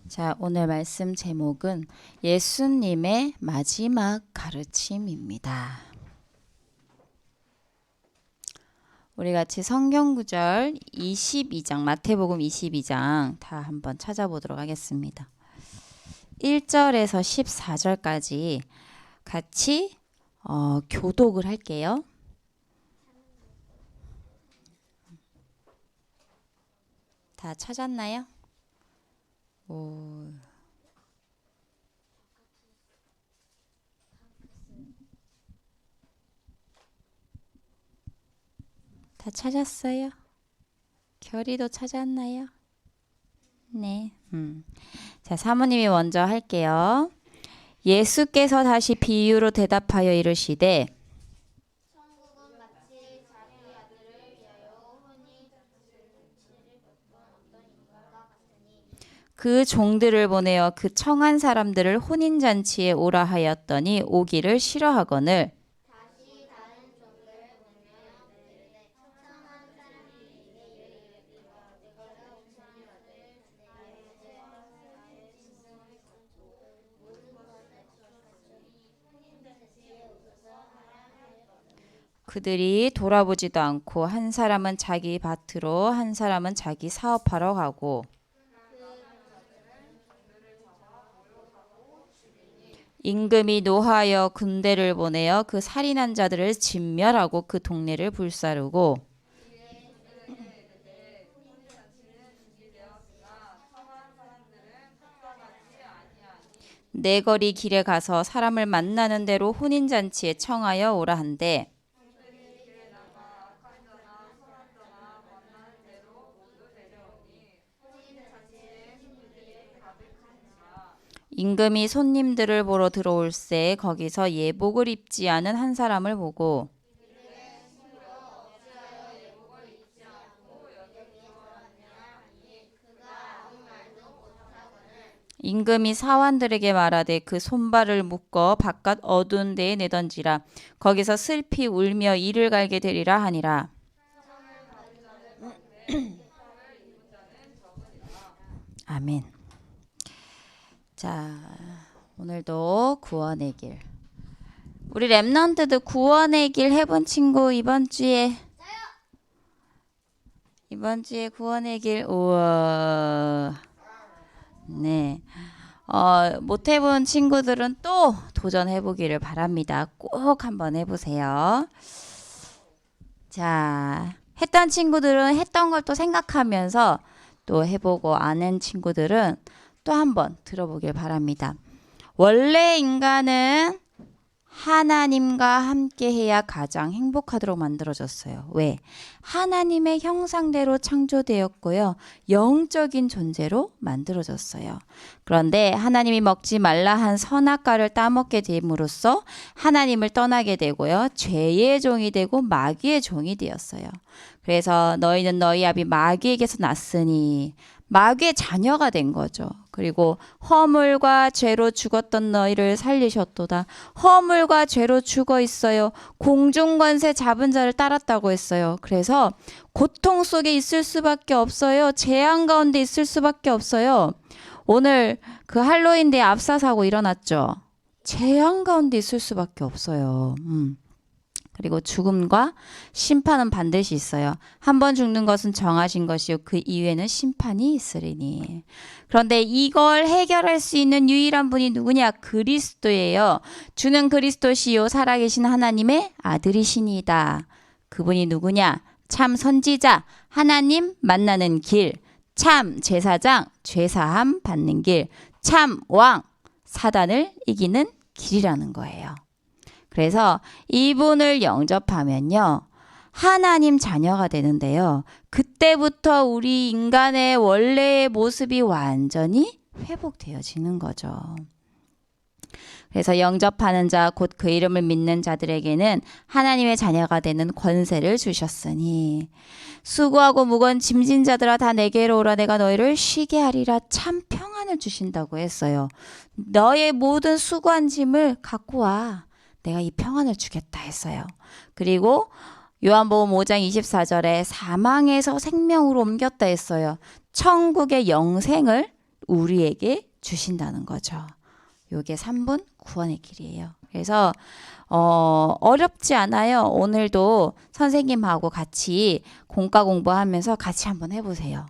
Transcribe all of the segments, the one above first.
자, 오늘 말씀 제목은 예수님의 마지막 가르침입니다. 우리 같이 성경 구절 22장, 마태복음 22장 다 한번 찾아보도록 하겠습니다. 1절에서 14절까지 같이 교독을 할게요. 다 찾았나요? 오. 다 찾았어요? 결의도 찾았나요? 네. 자, 사모님이 먼저 할게요. 예수께서 다시 비유로 대답하여 이르시되 천국은 마치 자기 아들을 위하여 혼인 잔치를 베푼 어떤 인간과 같으니 그 종들을 보내어 그 청한 사람들을 혼인잔치에 오라 하였더니 오기를 싫어하거늘 다시 다른 종들을 보내어 이르되 청한 사람들에게 이르기를 내가 우상의 아들을 나의 나의 짐승을 갖고 모든 것을 주었으니 혼인잔치에 오소서 하라 하였거늘 그들이 돌아보지도 않고 한 사람은 자기 밭으로 한 사람은 자기 사업하러 가고 임금이 노하여 군대를 보내어 그 살인한 자들을 진멸하고 그 동네를 불사르고 내거리 길에 가서 사람을 만나는 대로 혼인잔치에 청하여 오라 한대 임금이 손님들을 보러 들어올새 거기서 예복을 입지 않은 한 사람을 보고 임금이 사환들에게 말하되 그 손발을 묶어 바깥 어두운 데에 내던지라 거기서 슬피 울며 이를 갈게 되리라 하니라. 아멘. 자, 오늘도 구원의 길. 우리 랩런트들 구원의 길 해본 친구 이번 주에 구원의 길 우와. 네. 못 해본 친구들은 또 도전해보기를 바랍니다. 꼭 한번 해보세요. 자, 했던 친구들은 했던 걸 또 생각하면서 또 해보고 안 한 친구들은 또 한번 들어보길 바랍니다. 원래 인간은 하나님과 함께 해야 가장 행복하도록 만들어졌어요. 왜? 하나님의 형상대로 창조되었고요. 영적인 존재로 만들어졌어요. 그런데 하나님이 먹지 말라 한 선악과를 따먹게 됨으로써 하나님을 떠나게 되고요. 죄의 종이 되고 마귀의 종이 되었어요. 그래서 너희는 너희 아비 마귀에게서 났으니 마귀의 자녀가 된 거죠. 그리고 허물과 죄로 죽었던 너희를 살리셨도다. 허물과 죄로 죽어 있어요. 공중권세 잡은 자를 따랐다고 했어요. 그래서 고통 속에 있을 수밖에 없어요. 재앙 가운데 있을 수밖에 없어요. 오늘 그 할로윈데이 압사 사고 일어났죠. 재앙 가운데 있을 수밖에 없어요. 그리고 죽음과 심판은 반드시 있어요. 한 번 죽는 것은 정하신 것이요 그 이후에는 심판이 있으리니. 그런데 이걸 해결할 수 있는 유일한 분이 누구냐? 그리스도예요. 주는 그리스도시요 살아계신 하나님의 아들이시니이다. 그분이 누구냐? 참 선지자, 하나님 만나는 길, 참 제사장, 죄사함 받는 길, 참 왕, 사단을 이기는 길이라는 거예요. 그래서 이분을 영접하면요. 하나님 자녀가 되는데요. 그때부터 우리 인간의 원래의 모습이 완전히 회복되어지는 거죠. 그래서 영접하는 자, 곧 그 이름을 믿는 자들에게는 하나님의 자녀가 되는 권세를 주셨으니 수고하고 무거운 짐진 자들아 다 내게로 오라 내가 너희를 쉬게 하리라. 참 평안을 주신다고 했어요. 너의 모든 수고한 짐을 갖고 와. 내가 이 평안을 주겠다 했어요. 그리고 요한복음 5장 24절에 사망에서 생명으로 옮겼다 했어요. 천국의 영생을 우리에게 주신다는 거죠. 요게 3분 구원의 길이에요. 그래서 어렵지 않아요. 오늘도 선생님하고 같이 공과 공부하면서 같이 한번 해보세요.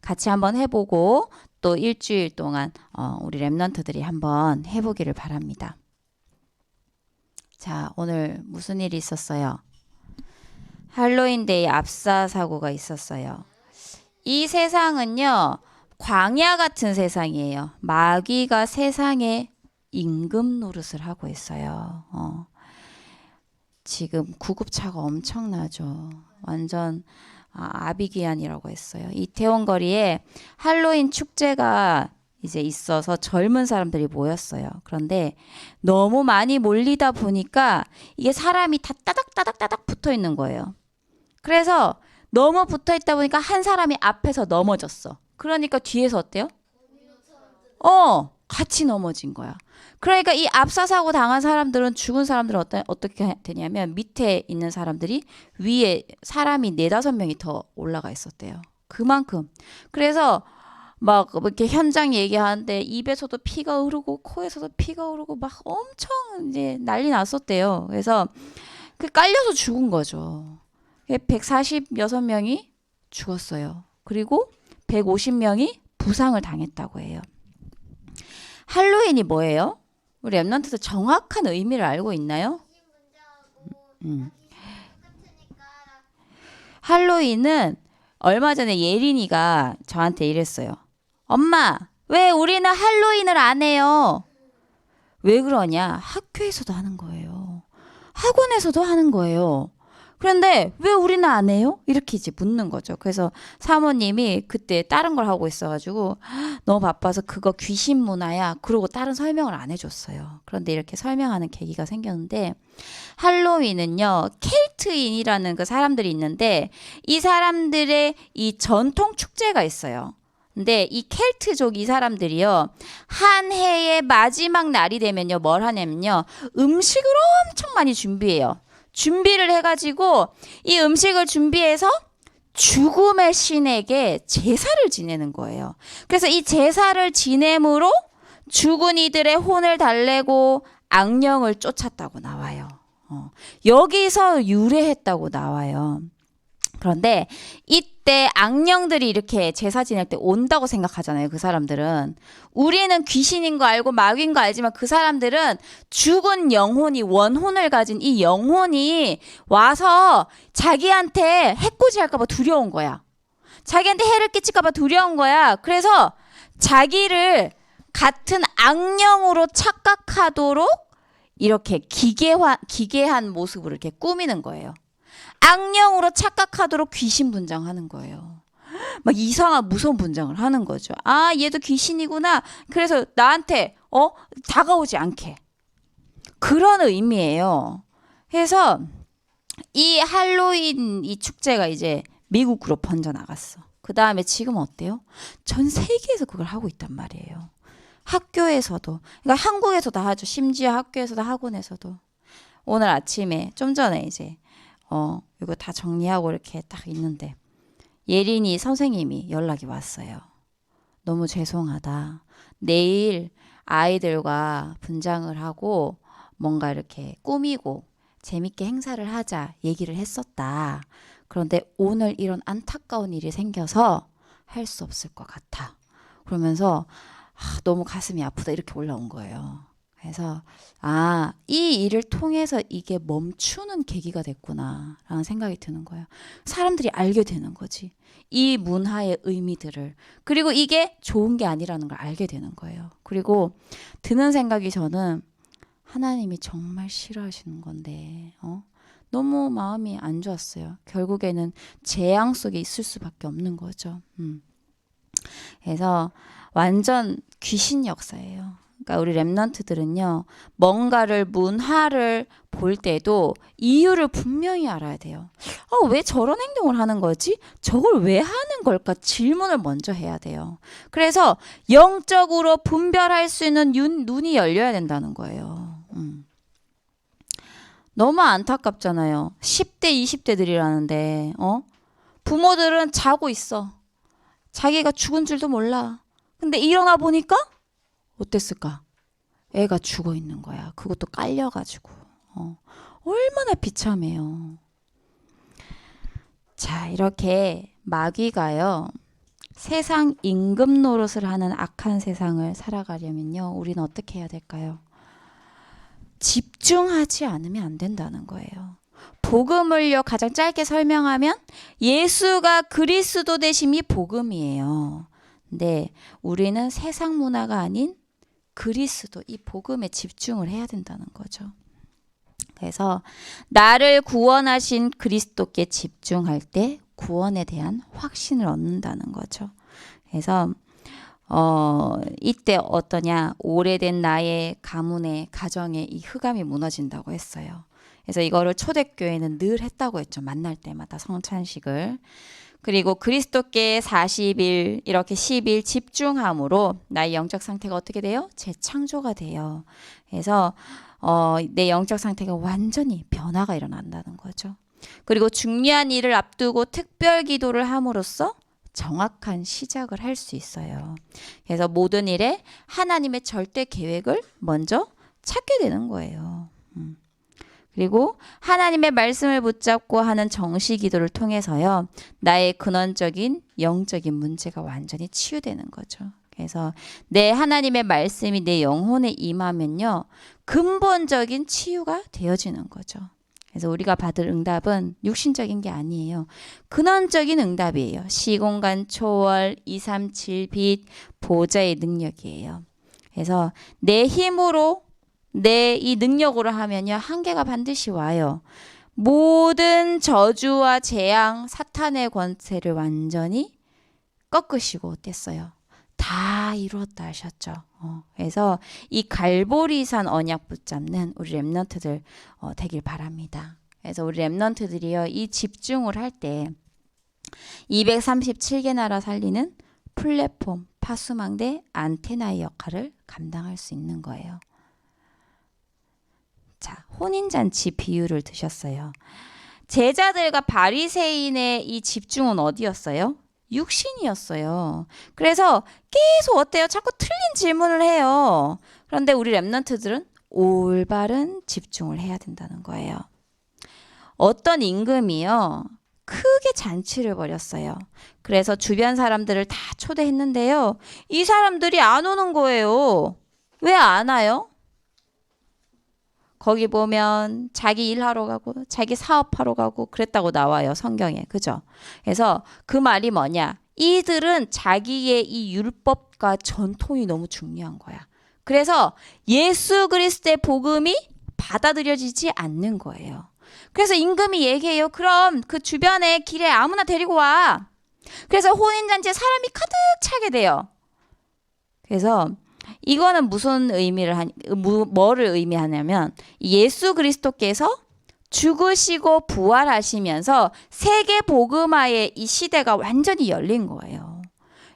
같이 한번 해보고 또 일주일 동안 우리 랩런트들이 한번 해보기를 바랍니다. 자, 오늘 무슨 일이 있었어요? 할로윈데이 압사 사고가 있었어요. 이 세상은요, 광야 같은 세상이에요. 마귀가 세상에 임금 노릇을 하고 있어요. 지금 구급차가 엄청나죠. 완전 아비기안이라고 했어요. 이태원 거리에 할로윈 축제가 이제 있어서 젊은 사람들이 모였어요. 그런데 너무 많이 몰리다 보니까 이게 사람이 다 따닥따닥따닥 붙어 있는 거예요. 그래서 너무 붙어 있다 보니까 한 사람이 앞에서 넘어졌어. 그러니까 뒤에서 어때요? 같이 넘어진 거야. 그러니까 이 압사 사고 당한 사람들은, 죽은 사람들은 어떻게 되냐면 밑에 있는 사람들이 위에 사람이 4-5명이 더 올라가 있었대요. 그만큼. 그래서 막 이렇게 현장 얘기하는데 입에서도 피가 흐르고 코에서도 피가 흐르고 막 엄청 이제 난리 났었대요. 그래서 그 깔려서 죽은 거죠. 146명이 죽었어요. 그리고 150명이 부상을 당했다고 해요. 할로윈이 뭐예요? 우리 랩런트도 정확한 의미를 알고 있나요? 할로윈은 얼마 전에 예린이가 저한테 이랬어요. 엄마, 왜 우리는 할로윈을 안 해요? 왜 그러냐? 학교에서도 하는 거예요. 학원에서도 하는 거예요. 그런데 왜 우리는 안 해요? 이렇게 이제 묻는 거죠. 그래서 사모님이 그때 다른 걸 하고 있어가지고 너무 바빠서 그거 귀신 문화야. 그러고 다른 설명을 안 해줬어요. 그런데 이렇게 설명하는 계기가 생겼는데, 할로윈은요, 켈트인이라는 그 사람들이 있는데 이 사람들의 이 전통 축제가 있어요. 근데 이 켈트족 이 사람들이요, 한 해의 마지막 날이 되면요 뭘 하냐면요, 음식을 엄청 많이 준비해요. 준비를 해가지고 이 음식을 준비해서 죽음의 신에게 제사를 지내는 거예요. 그래서 이 제사를 지냄으로 죽은 이들의 혼을 달래고 악령을 쫓았다고 나와요. 여기서 유래했다고 나와요. 그런데 이때 악령들이 이렇게 제사 지낼 때 온다고 생각하잖아요. 그 사람들은. 우리는 귀신인 거 알고 마귀인 거 알지만 그 사람들은 죽은 영혼이, 원혼을 가진 이 영혼이 와서 자기한테 해코지 할까 봐 두려운 거야. 자기한테 해를 끼칠까 봐 두려운 거야. 그래서 자기를 같은 악령으로 착각하도록 이렇게 기괴한 모습으로 이렇게 꾸미는 거예요. 악령으로 착각하도록 귀신 분장하는 거예요. 막 이상한 무서운 분장을 하는 거죠. 아, 얘도 귀신이구나. 그래서 나한테 다가오지 않게. 그런 의미예요. 그래서 이 할로윈 이 축제가 이제 미국으로 번져나갔어. 그 다음에 지금 어때요? 전 세계에서 그걸 하고 있단 말이에요. 학교에서도. 그러니까 한국에서도 하죠. 심지어 학교에서도 학원에서도. 오늘 아침에 좀 전에 이제 이거 다 정리하고 이렇게 딱 있는데 예린이 선생님이 연락이 왔어요. 너무 죄송하다. 내일 아이들과 분장을 하고 뭔가 이렇게 꾸미고 재밌게 행사를 하자 얘기를 했었다. 그런데 오늘 이런 안타까운 일이 생겨서 할 수 없을 것 같아. 그러면서 너무 가슴이 아프다 이렇게 올라온 거예요. 그래서 이 일을 통해서 이게 멈추는 계기가 됐구나 라는 생각이 드는 거예요. 사람들이 알게 되는 거지. 이 문화의 의미들을. 그리고 이게 좋은 게 아니라는 걸 알게 되는 거예요. 그리고 드는 생각이, 저는 하나님이 정말 싫어하시는 건데 너무 마음이 안 좋았어요. 결국에는 재앙 속에 있을 수밖에 없는 거죠. 그래서 완전 귀신 역사예요. 그러니까 우리 랩런트들은요, 뭔가를 문화를 볼 때도 이유를 분명히 알아야 돼요. 왜 저런 행동을 하는 거지? 저걸 왜 하는 걸까? 질문을 먼저 해야 돼요. 그래서 영적으로 분별할 수 있는 눈이 열려야 된다는 거예요. 너무 안타깝잖아요. 10대, 20대들이라는데 부모들은 자고 있어. 자기가 죽은 줄도 몰라. 근데 일어나 보니까 어땠을까? 애가 죽어 있는 거야. 그것도 깔려가지고. 얼마나 비참해요. 자, 이렇게 마귀가요, 세상 임금 노릇을 하는 악한 세상을 살아가려면요, 우리는 어떻게 해야 될까요? 집중하지 않으면 안 된다는 거예요. 복음을요, 가장 짧게 설명하면 예수가 그리스도 되심이 복음이에요. 근데 우리는 세상 문화가 아닌 그리스도, 이 복음에 집중을 해야 된다는 거죠. 그래서 나를 구원하신 그리스도께 집중할 때 구원에 대한 확신을 얻는다는 거죠. 그래서 이때 어떠냐, 오래된 나의 가문의 가정의 이 흑암이 무너진다고 했어요. 그래서 이거를 초대교회는 늘 했다고 했죠. 만날 때마다 성찬식을. 그리고 그리스도께 40일 이렇게 10일 집중함으로 나의 영적 상태가 어떻게 돼요? 재창조가 돼요. 그래서 내 영적 상태가 완전히 변화가 일어난다는 거죠. 그리고 중요한 일을 앞두고 특별 기도를 함으로써 정확한 시작을 할 수 있어요. 그래서 모든 일에 하나님의 절대 계획을 먼저 찾게 되는 거예요. 그리고 하나님의 말씀을 붙잡고 하는 정시 기도를 통해서요, 나의 근원적인 영적인 문제가 완전히 치유되는 거죠. 그래서 내 하나님의 말씀이 내 영혼에 임하면요, 근본적인 치유가 되어지는 거죠. 그래서 우리가 받을 응답은 육신적인 게 아니에요. 근원적인 응답이에요. 시공간 초월, 237 빛, 보좌의 능력이에요. 그래서 내 힘으로, 내 이 능력으로 하면요, 한계가 반드시 와요. 모든 저주와 재앙, 사탄의 권세를 완전히 꺾으시고 어땠어요? 다 이루었다 하셨죠. 그래서 이 갈보리산 언약 붙잡는 우리 렘넌트들 되길 바랍니다. 그래서 우리 렘넌트들이요, 이 집중을 할 때 237개 나라 살리는 플랫폼, 파수망대, 안테나의 역할을 감당할 수 있는 거예요. 자, 혼인잔치 비유를 드셨어요. 제자들과 바리새인의 이 집중은 어디였어요? 육신이었어요. 그래서 계속 어때요? 자꾸 틀린 질문을 해요. 그런데 우리 렘넌트들은 올바른 집중을 해야 된다는 거예요. 어떤 임금이요, 크게 잔치를 벌였어요. 그래서 주변 사람들을 다 초대했는데요, 이 사람들이 안 오는 거예요. 왜 안 와요? 거기 보면 자기 일하러 가고 자기 사업하러 가고 그랬다고 나와요, 성경에. 그죠? 그래서 그 말이 뭐냐? 이들은 자기의 이 율법과 전통이 너무 중요한 거야. 그래서 예수 그리스도의 복음이 받아들여지지 않는 거예요. 그래서 임금이 얘기해요. 그럼 그 주변에 길에 아무나 데리고 와. 그래서 혼인잔치에 사람이 가득 차게 돼요. 그래서 이거는 무슨 의미를 뭐를 의미하냐면, 예수 그리스도께서 죽으시고 부활하시면서 세계 복음화의 이 시대가 완전히 열린 거예요.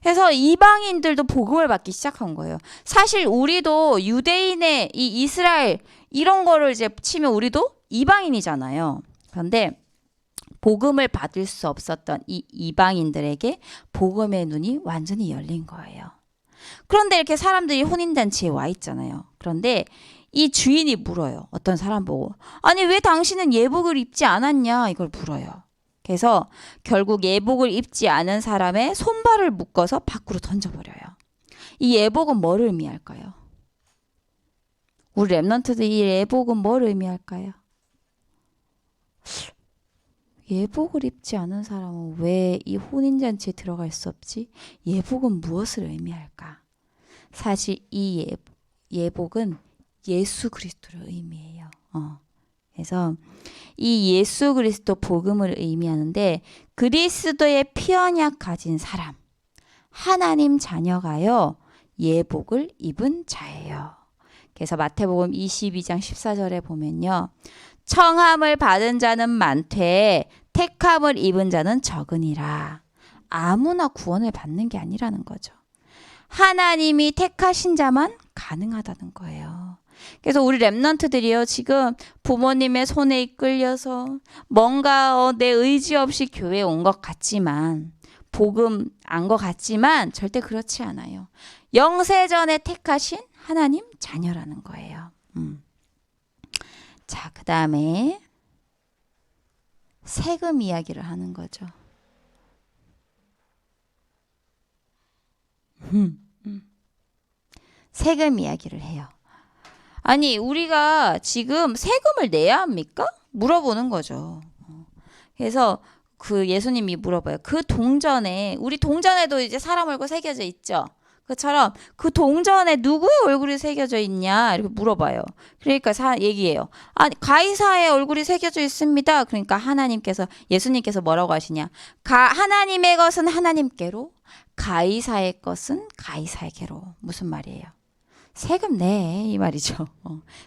그래서 이방인들도 복음을 받기 시작한 거예요. 사실 우리도 유대인의 이 이스라엘 이런 거를 이제 치면 우리도 이방인이잖아요. 그런데 복음을 받을 수 없었던 이 이방인들에게 복음의 눈이 완전히 열린 거예요. 그런데 이렇게 사람들이 혼인잔치에 와 있잖아요. 그런데 이 주인이 물어요. 어떤 사람 보고. 아니, 왜 당신은 예복을 입지 않았냐? 이걸 물어요. 그래서 결국 예복을 입지 않은 사람의 손발을 묶어서 밖으로 던져버려요. 이 예복은 뭐를 의미할까요? 우리 렘넌트들 이 예복은 뭐를 의미할까요? 예복을 입지 않은 사람은 왜 이 혼인잔치에 들어갈 수 없지? 예복은 무엇을 의미할까? 사실 이 예복은 예수 그리스도를 의미해요. 그래서 이 예수 그리스도 복음을 의미하는데, 그리스도의 피언약 가진 사람, 하나님 자녀가요, 예복을 입은 자예요. 그래서 마태복음 22장 14절에 보면요, 청함을 받은 자는 많되 택함을 입은 자는 적으니라. 아무나 구원을 받는 게 아니라는 거죠. 하나님이 택하신 자만 가능하다는 거예요. 그래서 우리 렘넌트들이요, 지금 부모님의 손에 이끌려서 뭔가 내 의지 없이 교회에 온 것 같지만 복음 안 것 같지만 절대 그렇지 않아요. 영세전에 택하신 하나님 자녀라는 거예요. 자, 그 다음에 세금 이야기를 하는 거죠. 세금 이야기를 해요. 아니, 우리가 지금 세금을 내야 합니까? 물어보는 거죠. 그래서 그 예수님이 물어봐요. 그 동전에, 우리 동전에도 이제 사람 얼굴 새겨져 있죠. 그처럼 그 동전에 누구의 얼굴이 새겨져 있냐 이렇게 물어봐요. 그러니까 얘기해요. 아, 가이사의 얼굴이 새겨져 있습니다. 그러니까 하나님께서, 예수님께서 뭐라고 하시냐? 하나님의 것은 하나님께로, 가이사의 것은 가이사에게로. 무슨 말이에요? 세금 내, 이 말이죠.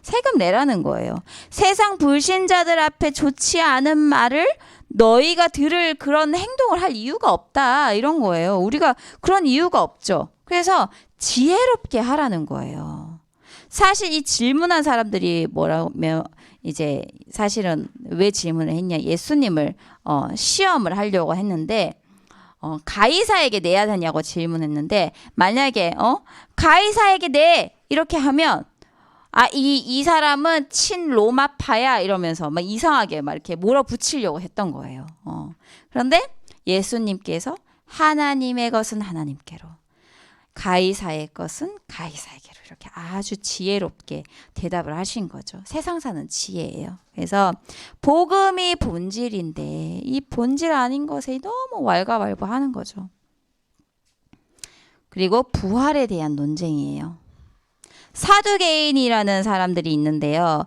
세금 내라는 거예요. 세상 불신자들 앞에 좋지 않은 말을 너희가 들을 그런 행동을 할 이유가 없다, 이런 거예요. 우리가 그런 이유가 없죠. 그래서 지혜롭게 하라는 거예요. 사실 이 질문한 사람들이 뭐라면 이제 사실은 왜 질문을 했냐? 예수님을 시험을 하려고 했는데 가이사에게 내야 되냐고 질문했는데, 만약에 가이사에게 내 이렇게 하면 이 사람은 친로마파야 이러면서 막 이상하게 막 이렇게 몰아붙이려고 했던 거예요. 그런데 예수님께서 하나님의 것은 하나님께로, 가이사의 것은 가이사에게로, 이렇게 아주 지혜롭게 대답을 하신 거죠. 세상 사는 지혜예요. 그래서 복음이 본질인데 이 본질 아닌 것에 너무 왈가왈부하는 거죠. 그리고 부활에 대한 논쟁이에요. 사두개인이라는 사람들이 있는데요.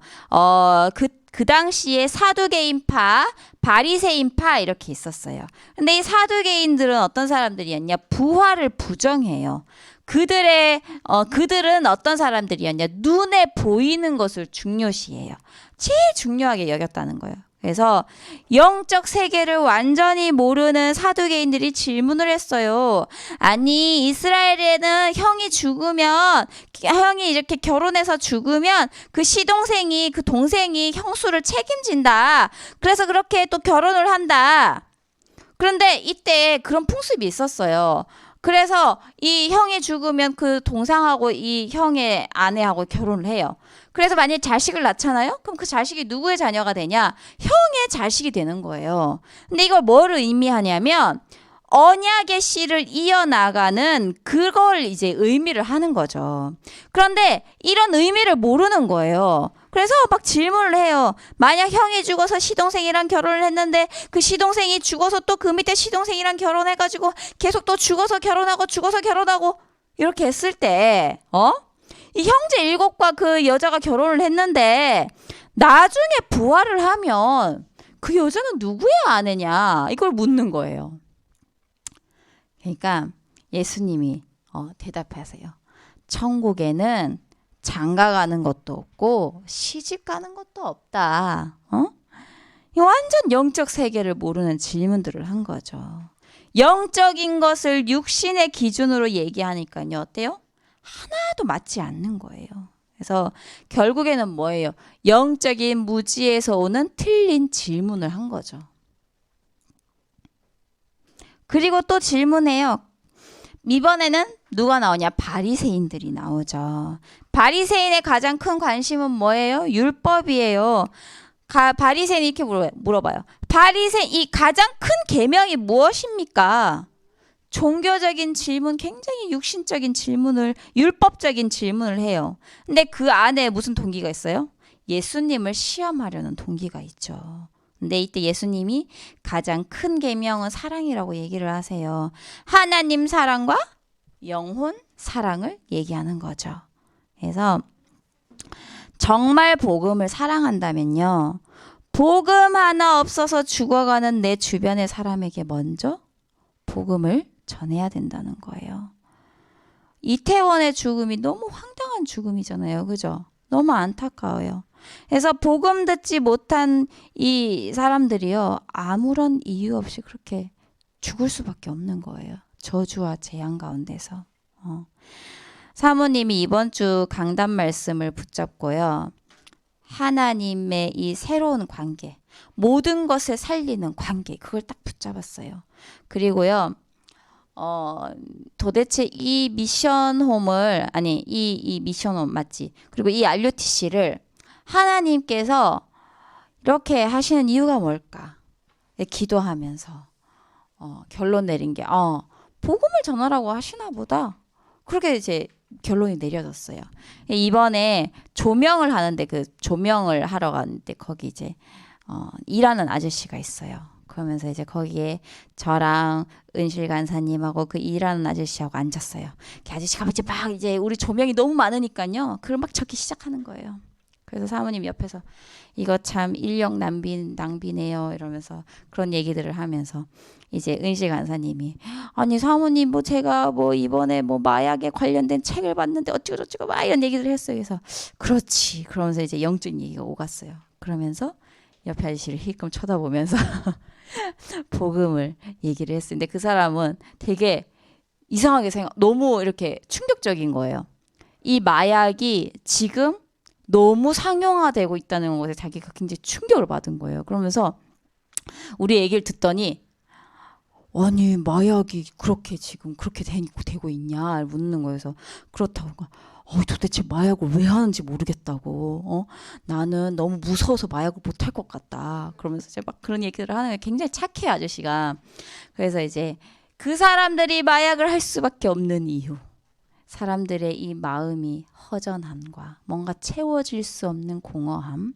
그 당시에 사두개인파, 바리새인파 이렇게 있었어요. 근데 이 사두개인들은 어떤 사람들이었냐? 부활을 부정해요. 그들은 어떤 사람들이었냐? 눈에 보이는 것을 중요시해요. 제일 중요하게 여겼다는 거예요. 그래서 영적 세계를 완전히 모르는 사두개인들이 질문을 했어요. 아니, 이스라엘에는 형이 이렇게 결혼해서 죽으면 그 동생이 형수를 책임진다. 그래서 그렇게 또 결혼을 한다. 그런데 이때 그런 풍습이 있었어요. 그래서 이 형이 죽으면 그 동생하고 이 형의 아내하고 결혼을 해요. 그래서 만약에 자식을 낳잖아요? 그럼 그 자식이 누구의 자녀가 되냐? 형의 자식이 되는 거예요. 근데 이걸 뭘 의미하냐면 언약의 씨를 이어나가는 그걸 이제 의미를 하는 거죠. 그런데 이런 의미를 모르는 거예요. 그래서 막 질문을 해요. 만약 형이 죽어서 시동생이랑 결혼을 했는데 그 시동생이 죽어서 또 그 밑에 시동생이랑 결혼해가지고 계속 또 죽어서 결혼하고 이렇게 했을 때 이 형제 7과 그 여자가 결혼을 했는데 나중에 부활을 하면 그 여자는 누구의 아내냐 이걸 묻는 거예요. 그러니까 예수님이 대답하세요. 천국에는 장가 가는 것도 없고 시집 가는 것도 없다. 완전 영적 세계를 모르는 질문들을 한 거죠. 영적인 것을 육신의 기준으로 얘기하니까요. 어때요? 하나도 맞지 않는 거예요. 그래서 결국에는 뭐예요? 영적인 무지에서 오는 틀린 질문을 한 거죠. 그리고 또 질문해요. 이번에는 누가 나오냐? 바리새인들이 나오죠. 바리새인의 가장 큰 관심은 뭐예요? 율법이에요. 바리새인이 이렇게 물어봐요. 바리새인 이 가장 큰 계명이 무엇입니까? 종교적인 질문, 굉장히 육신적인 질문을, 율법적인 질문을 해요. 근데 그 안에 무슨 동기가 있어요? 예수님을 시험하려는 동기가 있죠. 근데 이때 예수님이 가장 큰 계명은 사랑이라고 얘기를 하세요. 하나님 사랑과 영혼 사랑을 얘기하는 거죠. 그래서 정말 복음을 사랑한다면요. 복음 하나 없어서 죽어가는 내 주변의 사람에게 먼저 복음을 전해야 된다는 거예요. 이태원의 죽음이 너무 황당한 죽음이잖아요. 그죠? 너무 안타까워요. 그래서 복음 듣지 못한 이 사람들이요. 아무런 이유 없이 그렇게 죽을 수밖에 없는 거예요. 저주와 재앙 가운데서. 사모님이 이번 주 강단 말씀을 붙잡고요. 하나님의 이 새로운 관계, 모든 것을 살리는 관계, 그걸 딱 붙잡았어요. 그리고요. 도대체 이 미션홈을 아니 이 미션홈 맞지? 그리고 이 RUTC를 하나님께서 이렇게 하시는 이유가 뭘까? 기도하면서 결론 내린 게 복음을 전하라고 하시나 보다. 그렇게 이제 결론이 내려졌어요. 이번에 조명을 하는데 그 조명을 하러 갔는데 거기 이제 일하는 아저씨가 있어요. 그러면서 이제 거기에 저랑 은실 간사님하고 그 일하는 아저씨하고 앉았어요. 그 아저씨가 이제 막 이제 우리 조명이 너무 많으니까요. 그걸 막 적기 시작하는 거예요. 그래서 사모님 옆에서 이거 참 인력 낭비네요 이러면서 그런 얘기들을 하면서 이제 은실 간사님이 아니 사모님 뭐 제가 뭐 이번에 뭐 마약에 관련된 책을 봤는데 어쩌고저쩌고 막 이런 얘기를 했어요. 그래서 그렇지 그러면서 이제 영적인 얘기가 오갔어요. 그러면서 옆에 아저씨를 힐끔 쳐다보면서 복음을 얘기를 했어요. 근데 그 사람은 되게 이상하게 너무 이렇게 충격적인 거예요. 이 마약이 지금 너무 상용화되고 있다는 것에 자기가 굉장히 충격을 받은 거예요. 그러면서 우리 얘기를 듣더니 아니 마약이 그렇게 지금 그렇게 되고 있냐 묻는 거여서 그렇다고 도대체 마약을 왜 하는지 모르겠다고 나는 너무 무서워서 마약을 못 할 것 같다 그러면서 이제 막 그런 얘기를 하는 게 굉장히 착해요 아저씨가. 그래서 이제 그 사람들이 마약을 할 수밖에 없는 이유 사람들의 이 마음이 허전함과 뭔가 채워질 수 없는 공허함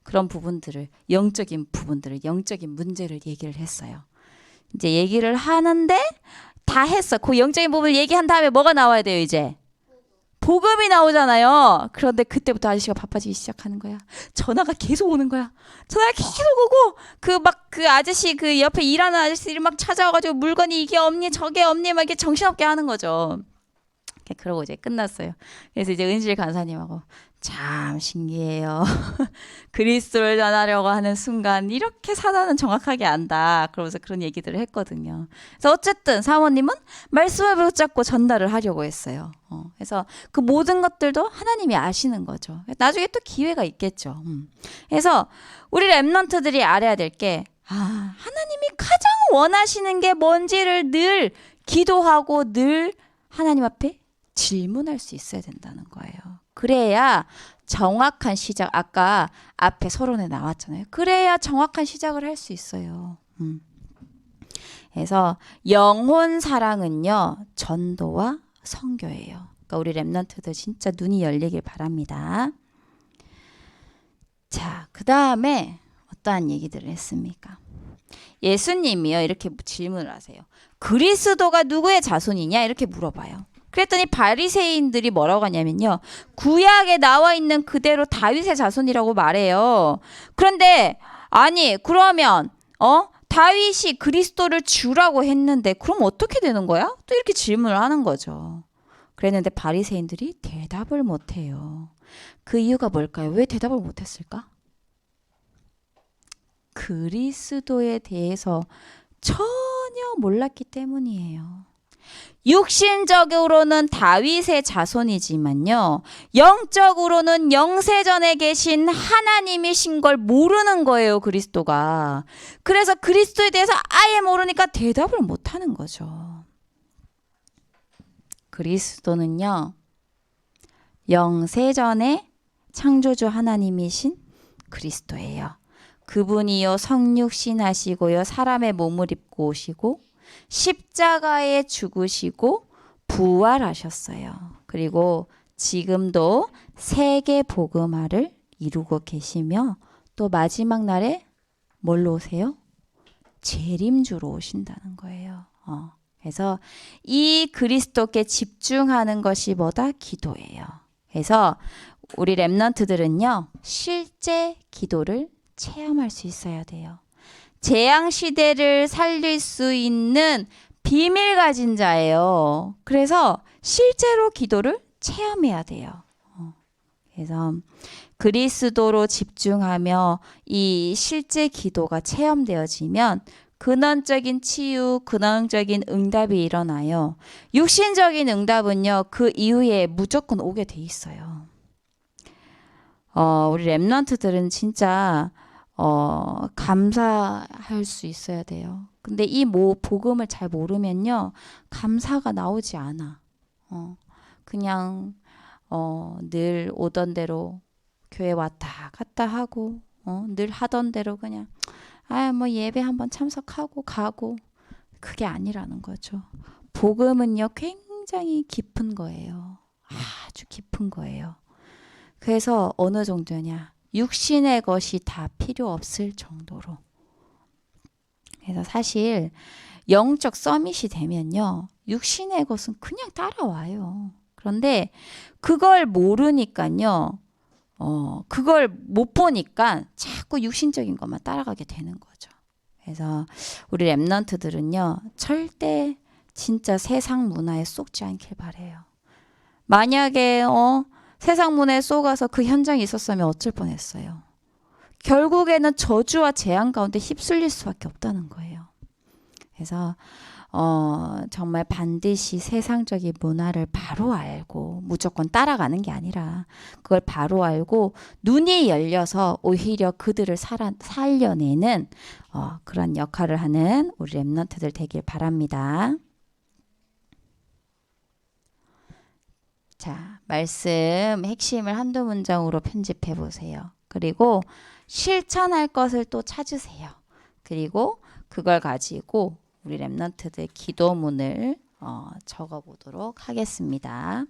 그런 부분들을 영적인 문제를 얘기를 했어요. 이제 얘기를 하는데 다 했어. 그 영적인 부분을 얘기한 다음에 뭐가 나와야 돼요 이제? 복음이 나오잖아요. 그런데 그때부터 아저씨가 바빠지기 시작하는 거야. 전화가 계속 오는 거야. 전화가 계속 오고 그 아저씨 그 옆에 일하는 아저씨들이 막 찾아와가지고 물건이 이게 없니 저게 없니 막 이렇게 정신없게 하는 거죠. 그러고 이제 끝났어요. 그래서 이제 은실 간사님하고 참 신기해요. 그리스도를 전하려고 하는 순간 이렇게 사단은 정확하게 안다. 그러면서 그런 얘기들을 했거든요. 그래서 어쨌든 사모님은 말씀을 붙잡고 전달을 하려고 했어요. 그래서 그 모든 것들도 하나님이 아시는 거죠. 나중에 또 기회가 있겠죠. 그래서 우리 랩런트들이 알아야 될 게 하나님이 가장 원하시는 게 뭔지를 늘 기도하고 늘 하나님 앞에 질문할 수 있어야 된다는 거예요. 그래야 정확한 시작 아까 앞에 서론에 나왔잖아요. 그래야 정확한 시작을 할 수 있어요. 그래서 영혼 사랑은요 전도와 선교예요. 그러니까 우리 랩런트들 진짜 눈이 열리길 바랍니다. 자, 그 다음에 어떠한 얘기들을 했습니까? 예수님이요 이렇게 질문을 하세요. 그리스도가 누구의 자손이냐 이렇게 물어봐요. 그랬더니 바리새인들이 뭐라고 하냐면요. 구약에 나와 있는 그대로 다윗의 자손이라고 말해요. 그런데 아니 그러면 다윗이 그리스도를 주라고 했는데 그럼 어떻게 되는 거야? 또 이렇게 질문을 하는 거죠. 그랬는데 바리새인들이 대답을 못해요. 그 이유가 뭘까요? 왜 대답을 못했을까? 그리스도에 대해서 전혀 몰랐기 때문이에요. 육신적으로는 다윗의 자손이지만요. 영적으로는 영세전에 계신 하나님이신 걸 모르는 거예요. 그리스도가. 그래서 그리스도에 대해서 아예 모르니까 대답을 못하는 거죠. 그리스도는요. 영세전에 창조주 하나님이신 그리스도예요. 그분이요 성육신하시고요 사람의 몸을 입고 오시고 십자가에 죽으시고 부활하셨어요. 그리고 지금도 세계 복음화를 이루고 계시며 또 마지막 날에 뭘로 오세요? 재림주로 오신다는 거예요. 그래서 이 그리스도께 집중하는 것이 뭐다? 기도예요. 그래서 우리 랩런트들은요 실제 기도를 체험할 수 있어야 돼요. 재앙시대를 살릴 수 있는 비밀 가진 자예요. 그래서 실제로 기도를 체험해야 돼요. 그래서 그리스도로 집중하며 이 실제 기도가 체험되어지면 근원적인 치유, 근원적인 응답이 일어나요. 육신적인 응답은요, 그 이후에 무조건 오게 돼 있어요. 우리 랩런트들은 진짜 감사할 수 있어야 돼요. 근데 이 복음을 잘 모르면요, 감사가 나오지 않아. 그냥 늘 오던 대로 교회 왔다 갔다 하고, 늘 하던 대로 그냥 뭐 예배 한번 참석하고 가고, 그게 아니라는 거죠. 복음은요, 굉장히 깊은 거예요. 아주 깊은 거예요. 그래서 어느 정도냐, 육신의 것이 다 필요 없을 정도로. 그래서 사실 영적 서밋이 되면요, 육신의 것은 그냥 따라와요. 그런데 그걸 모르니까요, 그걸 못 보니까 자꾸 육신적인 것만 따라가게 되는 거죠. 그래서 우리 랩런트들은요, 절대 진짜 세상 문화에 쏙지 않길 바래요. 만약에 세상 문화에 쏘가서 그 현장에 있었으면 어쩔 뻔했어요. 결국에는 저주와 재앙 가운데 휩쓸릴 수밖에 없다는 거예요. 그래서 정말 반드시 세상적인 문화를 바로 알고 무조건 따라가는 게 아니라 그걸 바로 알고 눈이 열려서 오히려 그들을 살려내는 그런 역할을 하는 우리 랩런트들 되길 바랍니다. 자, 말씀 핵심을 한두 문장으로 편집해 보세요. 그리고 실천할 것을 또 찾으세요. 그리고 그걸 가지고 우리 랩런트들 기도문을 적어 보도록 하겠습니다.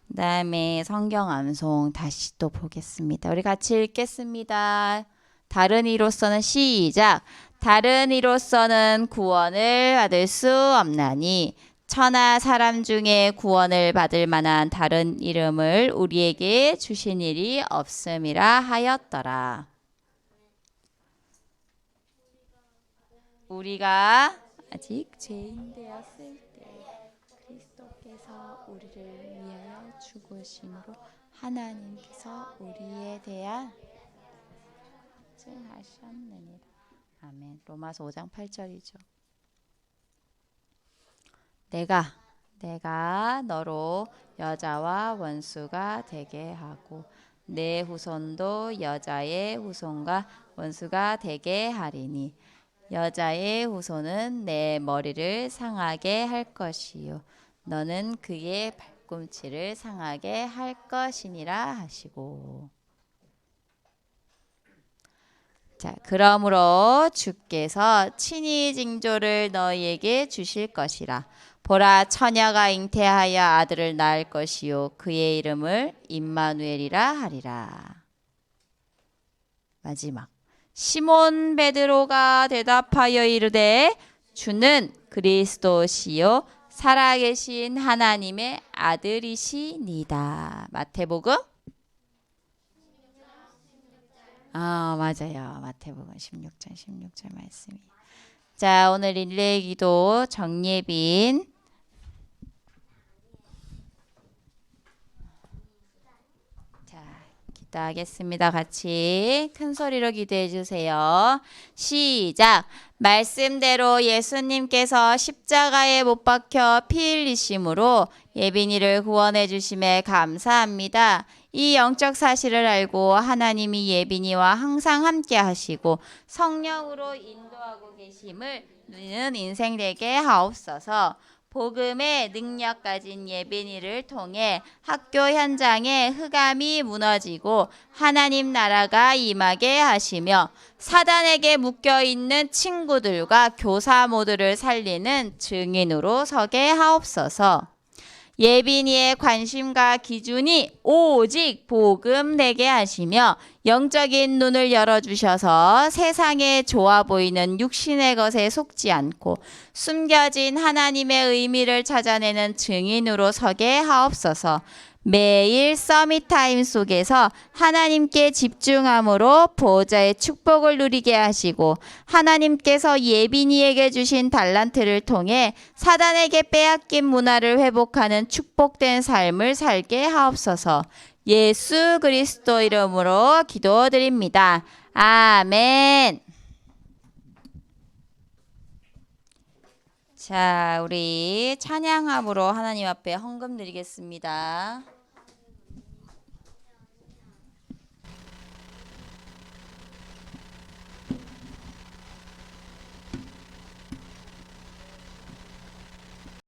그 다음에 성경 암송 다시 또 보겠습니다. 우리 같이 읽겠습니다. 다른 이로서는 시작. 다른 이로서는 구원을 받을 수 없나니 천하 사람 중에 구원을 받을 만한 다른 이름을 우리에게 주신 일이 없음이라 하였더라. 우리가 아직 죄인 되었을 때 그리스도께서 우리를 위하여 죽으심으로 하나님께서 우리에 대한 하셨느니라. 아멘. 로마서 5장 8절이죠. 내가 너로 여자와 원수가 되게 하고 내 후손도 여자의 후손과 원수가 되게 하리니 여자의 후손은 내 머리를 상하게 할 것이요 너는 그의 발꿈치를 상하게 할 것이니라 하시고. 자, 그러므로 주께서 친히 징조를 너희에게 주실 것이라. 보라, 처녀가 잉태하여 아들을 낳을 것이요 그의 이름을 임마누엘이라 하리라. 마지막. 시몬 베드로가 대답하여 이르되 주는 그리스도시요 살아계신 하나님의 아들이시니다. 마태복음? 맞아요. 마태복음 16장 말씀이. 자, 오늘 릴레이 기도 정예빈. 자, 기도하겠습니다. 같이 큰 소리로 기도해 주세요. 시작. 말씀대로 예수님께서 십자가에 못 박혀 피 흘리심으로 예빈이를 구원해 주심에 감사합니다. 이 영적 사실을 알고 하나님이 예빈이와 항상 함께 하시고 성령으로 인도하고 계심을 누리는 인생 되게 하옵소서. 복음의 능력 가진 예빈이를 통해 학교 현장에 흑암이 무너지고 하나님 나라가 임하게 하시며 사단에게 묶여있는 친구들과 교사 모두를 살리는 증인으로 서게 하옵소서. 예빈이의 관심과 기준이 오직 복음 되게 하시며 영적인 눈을 열어주셔서 세상에 좋아 보이는 육신의 것에 속지 않고 숨겨진 하나님의 의미를 찾아내는 증인으로 서게 하옵소서. 매일 서밋타임 속에서 하나님께 집중함으로 보호자의 축복을 누리게 하시고 하나님께서 예빈이에게 주신 달란트를 통해 사단에게 빼앗긴 문화를 회복하는 축복된 삶을 살게 하옵소서. 예수 그리스도 이름으로 기도드립니다. 아멘. 자, 우리 찬양함으로 하나님 앞에 헌금 드리겠습니다.